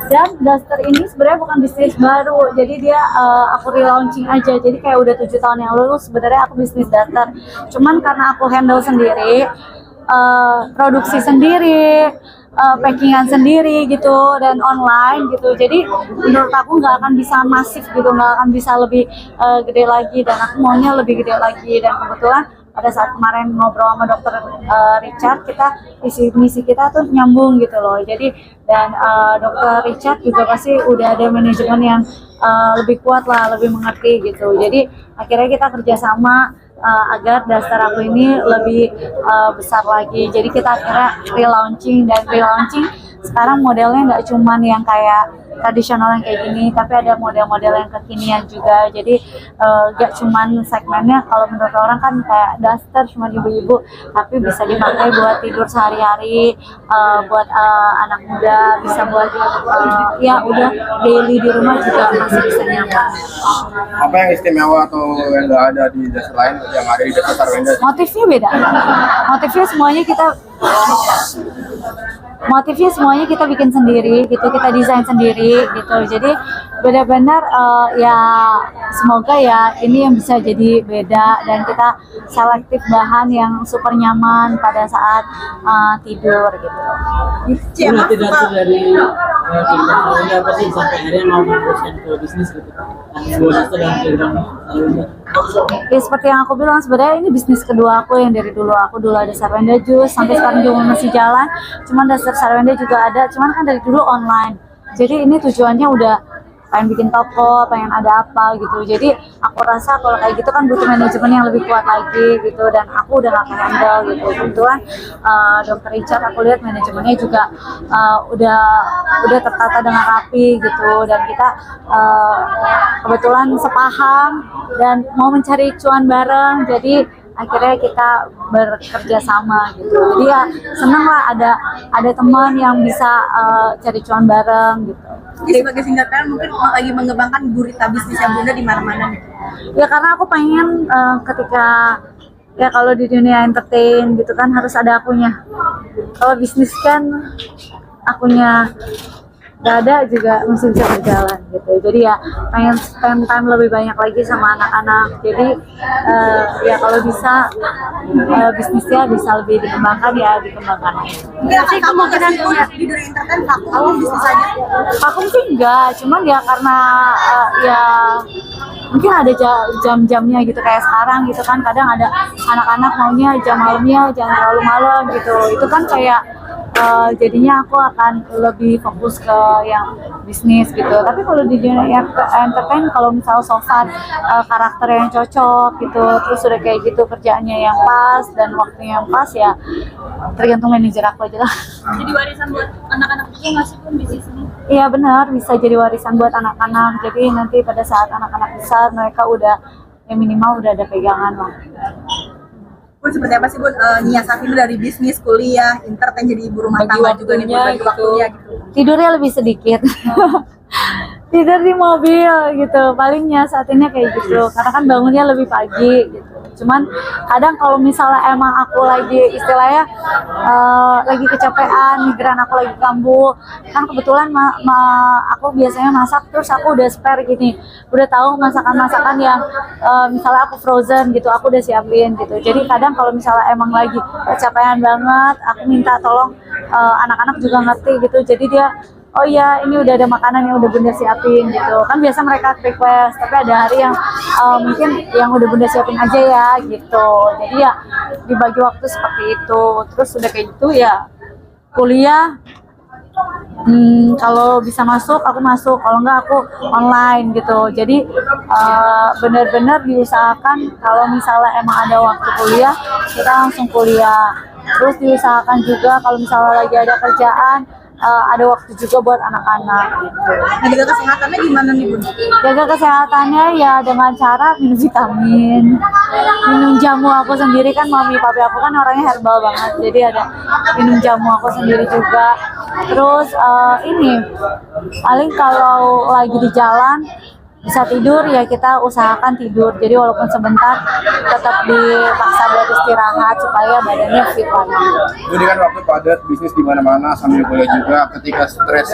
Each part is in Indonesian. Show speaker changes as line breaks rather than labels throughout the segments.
Dan Duster ini sebenarnya bukan bisnis baru, jadi dia aku relaunching aja. Jadi kayak udah 7 tahun yang lalu sebenarnya aku bisnis Duster. Cuman karena aku handle sendiri, produksi sendiri, packingan sendiri gitu dan online gitu. Jadi menurut aku nggak akan bisa masif gitu, nggak akan bisa lebih gede lagi dan aku maunya lebih gede lagi. Dan kebetulan pada saat kemarin ngobrol sama dokter Richard, kita misi kita tuh nyambung gitu loh. Jadi dan dokter Richard juga pasti udah ada manajemen yang lebih kuat lah, lebih mengerti gitu. Jadi akhirnya kita kerjasama agar Duster aku ini lebih besar lagi. Jadi kita akhirnya relaunching sekarang modelnya nggak cuman yang kayak tradisional yang kayak gini, tapi ada model-model yang kekinian juga. Jadi nggak cuman segmennya kalau menurut orang kan kayak Duster cuma ibu-ibu, tapi bisa dipakai buat tidur sehari-hari, buat anak muda, bisa buat ya udah daily di rumah juga masih bisa nyaman.
Apa yang istimewa atau yang nggak ada di Duster lain yang ada di Duster Sarwenda?
Motifnya beda. Motifnya semuanya kita bikin sendiri gitu, kita desain sendiri gitu. Jadi benar-benar ya semoga ya ini yang bisa jadi beda dan kita selektif bahan yang super nyaman pada saat tidur gitu.
Berarti dari Sarwenda apa sih sampai akhirnya mau meneruskan ke bisnis gitu? Duster dan program Sarwenda.
Ya seperti yang aku bilang, sebenarnya ini bisnis kedua aku yang dari dulu. Aku dulu ada Sarwenda Juice, sampai sekarang juga masih jalan. Cuman Duster Sarwenda juga ada, cuman kan dari dulu online. Jadi ini tujuannya udah pengen bikin toko, pengen ada apa gitu. Jadi aku rasa kalau kayak gitu kan butuh manajemen yang lebih kuat lagi gitu. Dan aku udah gak handle gitu. Kebetulan Dr. Richard aku lihat manajemennya juga udah tertata dengan rapi gitu. Dan kita kebetulan sepaham dan mau mencari cuan bareng. Jadi akhirnya kita bekerja sama gitu. Jadi ya seneng lah ada teman yang bisa cari cuan bareng gitu.
Jadi sebagai singkatan mungkin lagi mengembangkan gurita bisnisnya Bunda di mana-mana nih.
Ya karena aku pengen ketika ya kalau di dunia entertain gitu kan harus ada akunya. Kalau bisnis kan akunya gak ada juga masih bisa berjalan gitu. Jadi ya pengen spend time lebih banyak lagi sama anak-anak. Jadi ya kalau bisa bisnisnya bisa lebih dikembangkan ya dikembangkan.
Mungkin sih kemungkinan di dunia entertain vakum bisnis aja.
Vakum sih enggak, cuman ya karena ya mungkin ada jam-jamnya gitu kayak sekarang gitu kan, kadang ada anak-anak maunya jam malamnya jangan terlalu malam gitu. Itu kan kayak jadinya aku akan lebih fokus ke yang bisnis gitu. Tapi kalau di dunia entertain, kalau misal so far karakter yang cocok gitu, terus udah kayak gitu kerjaannya yang pas dan waktunya yang pas, ya tergantung manajer aku aja lah.
Jadi warisan buat anak-anak juga nggak sih Bun bisnis ini?
Iya benar, bisa jadi warisan buat anak-anak. Jadi nanti pada saat anak-anak besar mereka udah ya minimal udah ada pegangan lah.
Bun seperti apa sih Bun nyiasatin dari bisnis, kuliah, entertain jadi ibu rumah tangga juga nih Bun, bagi waktunya gitu.
Tidurnya lebih sedikit. Tidur di mobil gitu, paling nyiasatinnya kayak gitu. Karena kan bangunnya lebih pagi gitu. Cuman kadang kalau misalnya emang aku lagi istilahnya lagi kecapean, migran aku lagi kambuh, kan kebetulan aku biasanya masak terus aku udah spare gini, udah tahu masakan-masakan yang misalnya aku frozen gitu, aku udah siapin gitu. Jadi kadang kalau misalnya emang lagi kecapean banget, aku minta tolong anak-anak juga ngerti gitu, jadi dia oh iya ini udah ada makanan yang udah Bunda siapin gitu kan. Biasa mereka request, tapi ada hari yang mungkin yang udah Bunda siapin aja ya gitu. Jadi ya dibagi waktu seperti itu. Terus udah kayak gitu ya kuliah, kalau bisa masuk aku masuk, kalau enggak aku online gitu. Jadi benar-benar diusahakan kalau misalnya emang ada waktu kuliah kita langsung kuliah. Terus diusahakan juga kalau misalnya lagi ada kerjaan ada waktu juga buat anak-anak gitu.
Nah, jaga kesehatannya gimana nih Bun?
Jaga kesehatannya ya dengan cara minum vitamin, minum jamu aku sendiri kan, mami papi aku kan orangnya herbal banget, jadi ada minum jamu aku sendiri juga. Terus ini paling kalau lagi di jalan bisa tidur ya kita usahakan tidur. Jadi walaupun sebentar tetap dipaksa buat istirahat supaya badannya fit lagi.
Jadi kan waktu padat bisnis di mana-mana sambil kuliah juga. Ketika stres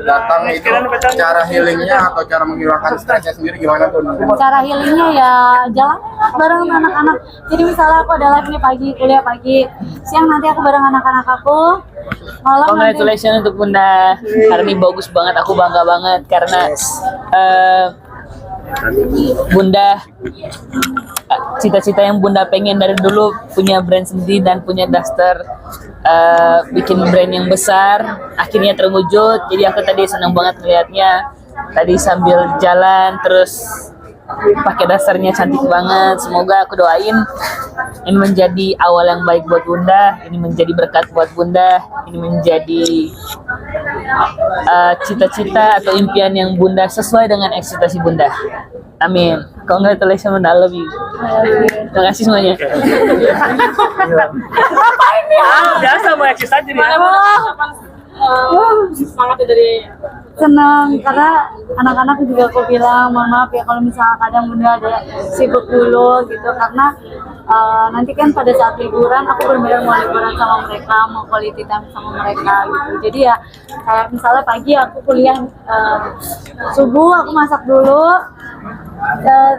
datang itu cara healingnya atau cara menghilangkan stresnya sendiri gimana tuh?
Cara healingnya ya jalan bareng anak-anak. Jadi misalnya aku ada live nih pagi, kuliah pagi, siang nanti aku bareng anak-anak aku, malam nanti.
Congratulations untuk Bunda. Hari ini bagus banget, aku bangga banget karena Bunda cita-cita yang Bunda pengen dari dulu punya brand sendiri dan punya daster, bikin brand yang besar akhirnya terwujud. Jadi aku tadi senang banget melihatnya tadi sambil jalan terus pakai dasarnya cantik banget. Semoga aku doain ini menjadi awal yang baik buat Bunda, ini menjadi berkat buat Bunda, ini menjadi cita-cita atau impian yang Bunda sesuai dengan ekspektasi Bunda. Amin. Congratulations Bunda, I love you. Terima kasih semuanya.
Ngapain ya?
Biasa mau eksis aja nih.
Semangatnya dari
Senang karena anak-anak juga aku bilang mohon maaf ya kalau misalnya kadang Bunda ada sibuk dulu gitu, karena nanti kan pada saat liburan aku benar-benar mau liburan sama mereka, mau quality time sama mereka gitu. Jadi ya kayak misalnya pagi aku kuliah, subuh aku masak dulu,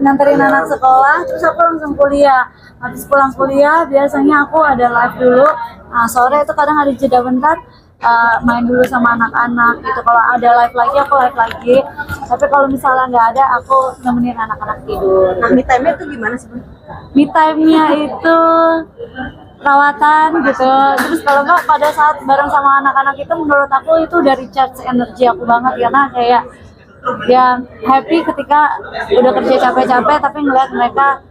nganterin anak sekolah, terus aku langsung kuliah. Habis pulang kuliah biasanya aku ada live dulu. Nah, sore itu kadang ada jeda bentar, main dulu sama anak-anak gitu. Kalau ada live lagi aku live lagi. Tapi kalau misalnya nggak ada, aku nemenin anak-anak tidur.
Nah, me time-nya tuh gimana sih, Bun?
Me time-nya itu perawatan gitu. Terus kalau nggak pada saat bareng sama anak-anak itu menurut aku itu udah recharge energi aku banget, karena kayak ya happy ketika udah kerja capek-capek tapi ngeliat mereka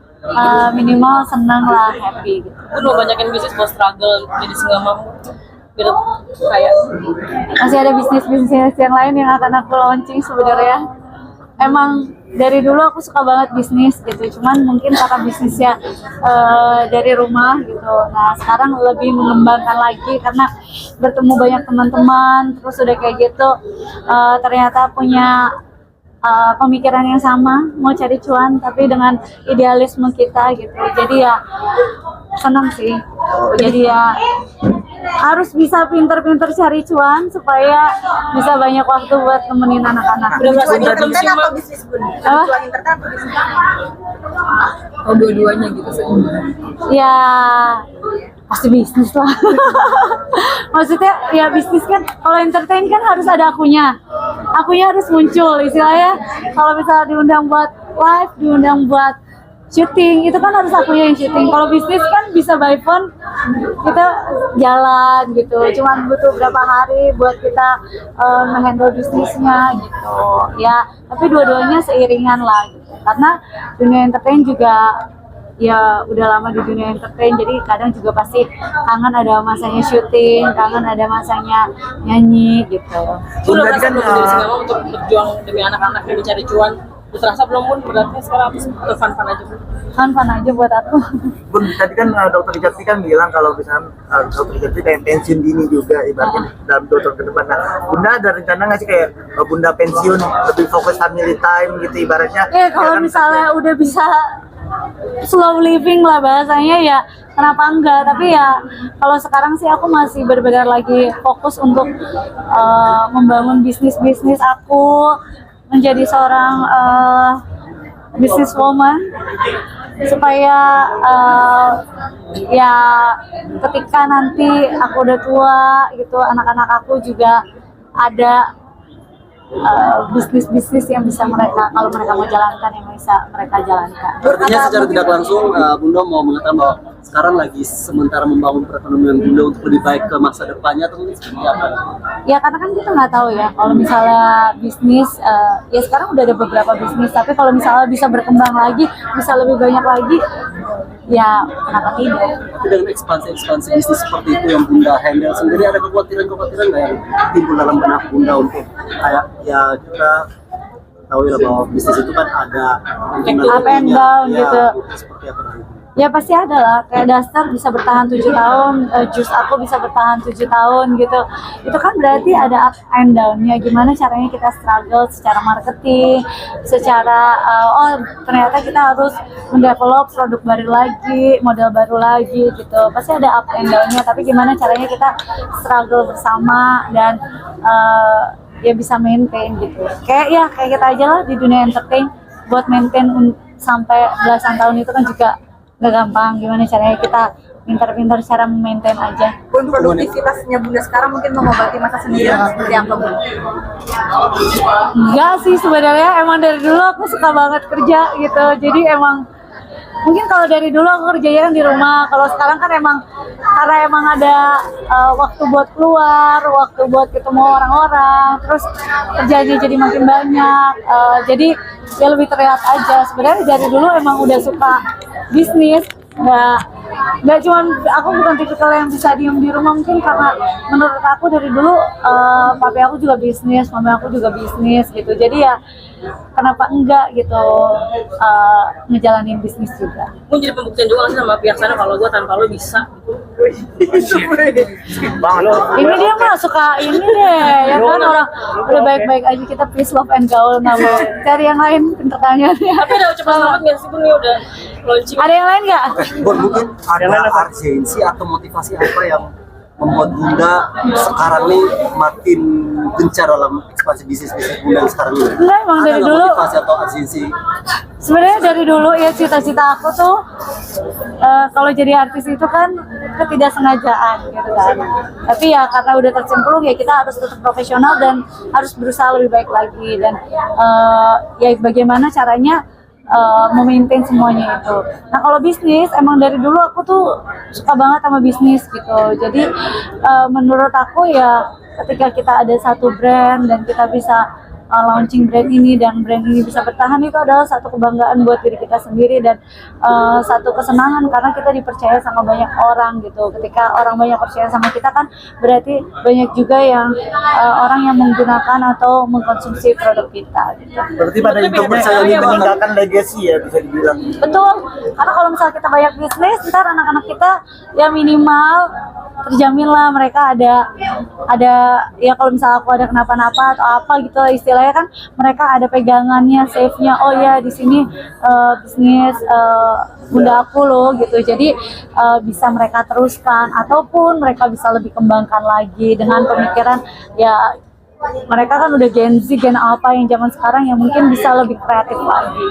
minimal senang lah, happy gitu.
mau banyakin bisnis, mau struggle jadi single mom biar kayak
Masih ada bisnis-bisnis yang lain yang akan aku launching sebenarnya. Emang dari dulu aku suka banget bisnis gitu, cuman mungkin karena bisnisnya dari rumah gitu. Nah sekarang lebih mengembangkan lagi karena bertemu banyak teman-teman, terus udah kayak gitu ternyata punya pemikiran yang sama, mau cari cuan tapi dengan idealisme kita gitu. Jadi ya senang sih. Jadi ya harus bisa pinter-pinter cari cuan supaya bisa banyak waktu buat nemenin anak-anak.
Cuan entertain atau bisnis, Bun?
Apa?
Cuan entertain atau bisnis?
oh dua-duanya gitu sih.
Ya pasti bisnis lah. Maksudnya ya bisnis kan, kalau entertain kan harus ada akunya harus muncul istilahnya. Kalau misalnya diundang buat live, diundang buat syuting, itu kan harus akunya yang syuting. Kalau bisnis kan bisa by phone, kita jalan gitu, cuman butuh berapa hari buat kita nge-handle bisnisnya gitu ya. Tapi dua-duanya seiringan lah gitu. Karena dunia entertain juga ya udah lama di dunia entertain, jadi kadang juga pasti kangen ada masanya syuting, kangen ada masanya nyanyi gitu.
Udah berasa belum jadi single mom untuk berjuang demi anak-anak yang mencari cuan? Udah terasa belum, Bun, beratnya sekarang atau fun-fun aja, Bun?
Fun aja buat aku.
Bun, tadi kan dokter Ijati kan bilang kalau misalnya dokter Ijati pengen pensiun dini juga ibaratnya dalam 2 tahun ke depan. Nah, Bunda ada rencana nggak sih kayak Bunda pensiun lebih fokus family time gitu ibaratnya?
Kalau misalnya udah bisa slow living lah bahasanya ya kenapa enggak, tapi ya kalau sekarang sih aku masih benar-benar lagi fokus untuk membangun bisnis aku, menjadi seorang businesswoman supaya ya ketika nanti aku udah tua gitu, anak-anak aku juga ada bisnis-bisnis yang bisa mereka, kalau mereka mau jalankan, yang bisa mereka jalankan.
Artinya secara tidak langsung Bunda mau mengatakan bahwa sekarang lagi sementara membangun perekonomian Bunda untuk lebih baik ke masa depannya atau seperti apa?
Ya karena kan kita nggak tahu ya kalau misalnya bisnis, ya sekarang udah ada beberapa bisnis, tapi kalau misalnya bisa berkembang lagi, bisa lebih banyak lagi, ya kenapa tidak?
Tapi dengan ekspansi bisnis seperti itu yang Bunda handle sendiri, ada kekhawatiran nggak yang timbul dalam benak Bunda untuk kayak ya kita tahu ya bahwa bisnis itu kan ada
up and down
ya,
gitu.
seperti apa nanti?
Ya pasti ada lah, kayak Daster bisa bertahan 7 tahun, Jus aku bisa bertahan 7 tahun gitu. Itu kan berarti ada up and down-nya, gimana caranya kita struggle secara marketing, secara oh ternyata kita harus mendevelop produk baru lagi, model baru lagi gitu. Pasti ada up and down-nya, tapi gimana caranya kita struggle bersama dan ya bisa maintain gitu. Kayak kita aja lah di dunia entertain, buat maintain sampai belasan tahun itu kan juga gak gampang. Gimana caranya kita pintar-pintar cara maintain aja.
Bun, produktivitasnya Bunda sekarang mungkin mengobati masa sendirian seperti apa, Bun?
Enggak sih sebenarnya, emang dari dulu aku suka banget kerja gitu. Jadi emang mungkin kalau dari dulu aku kerjanya kan di rumah. Kalau sekarang kan emang karena emang ada waktu buat keluar, waktu buat ketemu orang-orang, terus kerjanya jadi makin banyak. Jadi ya lebih terlihat aja. Sebenarnya dari dulu emang udah suka bisnis, nggak cuman aku bukan tipikal yang bisa diem di rumah. Mungkin karena menurut aku dari dulu papi aku juga bisnis, mama aku juga bisnis gitu. Jadi ya kenapa enggak gitu ngejalanin bisnis juga.
Gue jadi pembuktian juga sih sama pihak sana kalau gue tanpa lo bisa.
Ini dia mah suka ini deh, ya kan orang udah baik-baik aja, kita peace love and gaul, nggak mau cari yang lain pertanyaannya.
Tapi udah cepat banget nggak sih Bun, ya udah launching.
Ada yang lain nggak?
Bun, mungkin ada urgensi atau motivasi apa yang membuat Bunda sekarang nih makin gencar dalam ekspansi bisnis Bunda yang sekarang ini?
Enggak, emang
Ada
dari
nggak
dulu.
motivasi atau urgensi?
Sebenarnya dari dulu ya cita-cita aku tuh kalau jadi artis itu kan ketidaksengajaan gitu kan. Tapi ya karena udah tercemplung ya kita harus tetap profesional dan harus berusaha lebih baik lagi. Dan ya bagaimana caranya memaintain semuanya itu. Nah kalau bisnis emang dari dulu aku tuh suka banget sama bisnis gitu. Jadi menurut aku ya ketika kita ada satu brand dan kita bisa launching brand ini dan brand ini bisa bertahan, itu adalah satu kebanggaan buat diri kita sendiri dan satu kesenangan karena kita dipercaya sama banyak orang gitu. Ketika orang banyak percaya sama kita kan berarti banyak juga yang orang yang menggunakan atau mengkonsumsi produk kita gitu.
Berarti pada intinya ini meninggalkan legacy ya, bisa dibilang.
Betul, karena kalau misalnya kita banyak bisnis, ntar anak-anak kita ya minimal terjamin lah mereka ada ya kalau misalnya aku ada kenapa-napa atau apa gitu istilahnya kan mereka ada pegangannya, safe-nya. Oh ya di sini bisnis Bunda aku loh gitu. Jadi bisa mereka teruskan ataupun mereka bisa lebih kembangkan lagi dengan pemikiran ya mereka kan udah Gen Z, Gen apa yang zaman sekarang yang mungkin bisa lebih kreatif lagi.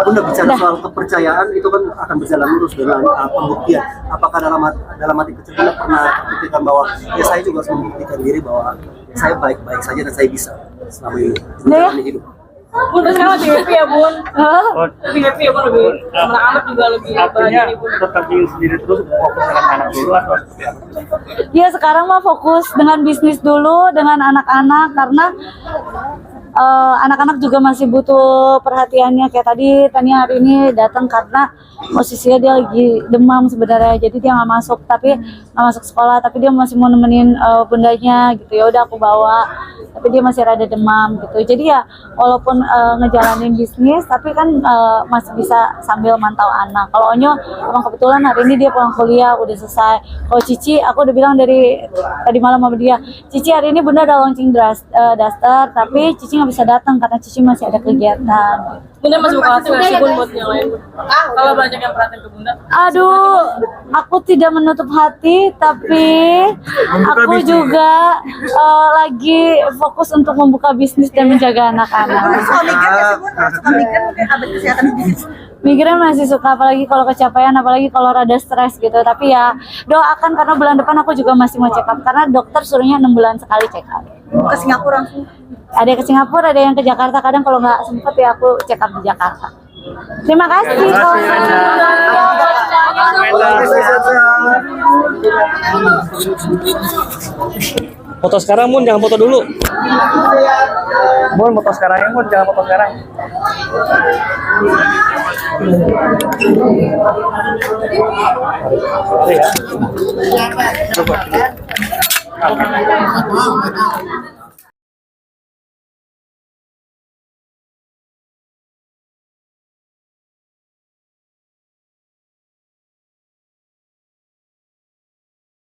Bunda bicara soal kepercayaan itu kan akan berjalan lurus dengan pembuktian. Apakah dalam hati kecil Bunda pernah membuktikan bahwa ya saya juga harus membuktikan diri bahwa saya baik-baik saja dan saya bisa selama ini menjalani hidup.
Bun, sekarang lebih happy ya Bun. Lebih happy ya Bun, lebih anak-anak juga lebih bahagia nih Bun.
Tetap ingin sendiri terus fokus dengan anak dulu atau seperti apa?
Ya sekarang mah fokus dengan bisnis dulu, dengan anak-anak karena anak-anak juga masih butuh perhatiannya. Kayak tadi Tania hari ini datang karena posisinya dia lagi demam sebenarnya, jadi dia nggak masuk sekolah, tapi dia masih mau nemenin bundanya gitu. Ya udah aku bawa, tapi dia masih rada demam gitu. Jadi ya walaupun ngejalanin bisnis tapi kan masih bisa sambil mantau anak. Kalau Onyo emang kebetulan hari ini dia pulang kuliah udah selesai. Kalau Cici aku udah bilang dari tadi malam sama dia, Cici hari ini Bunda ada launching Daster tapi Cici nggak bisa datang karena Cici masih ada kegiatan.
Bunda masih buka hati nggak sih Bun buat yang lain Bun? Kalau banyak yang perhatiin ke Bunda.
Aduh, aku tidak menutup hati, tapi aku juga lagi fokus untuk membuka bisnis dan menjaga anak-anak.
Suka mikirin nggak sih, Bun? Kalau suka mikirin mungkin update kesehatan di bisnis.
Mikirin masih suka, apalagi kalau kecapean, apalagi kalau rada stres gitu. Tapi ya doakan karena bulan depan aku juga masih mau check up karena dokter suruhnya 6 bulan sekali check up.
Ke Singapura langsung.
Ada yang ke Singapura, ada yang ke Jakarta. Kadang kalau nggak sempet ya aku check up di Jakarta. Terima kasih.
Foto sekarang Mun, jangan foto dulu. Mun, foto sekarang ya Mun, jangan foto sekarang. Coba.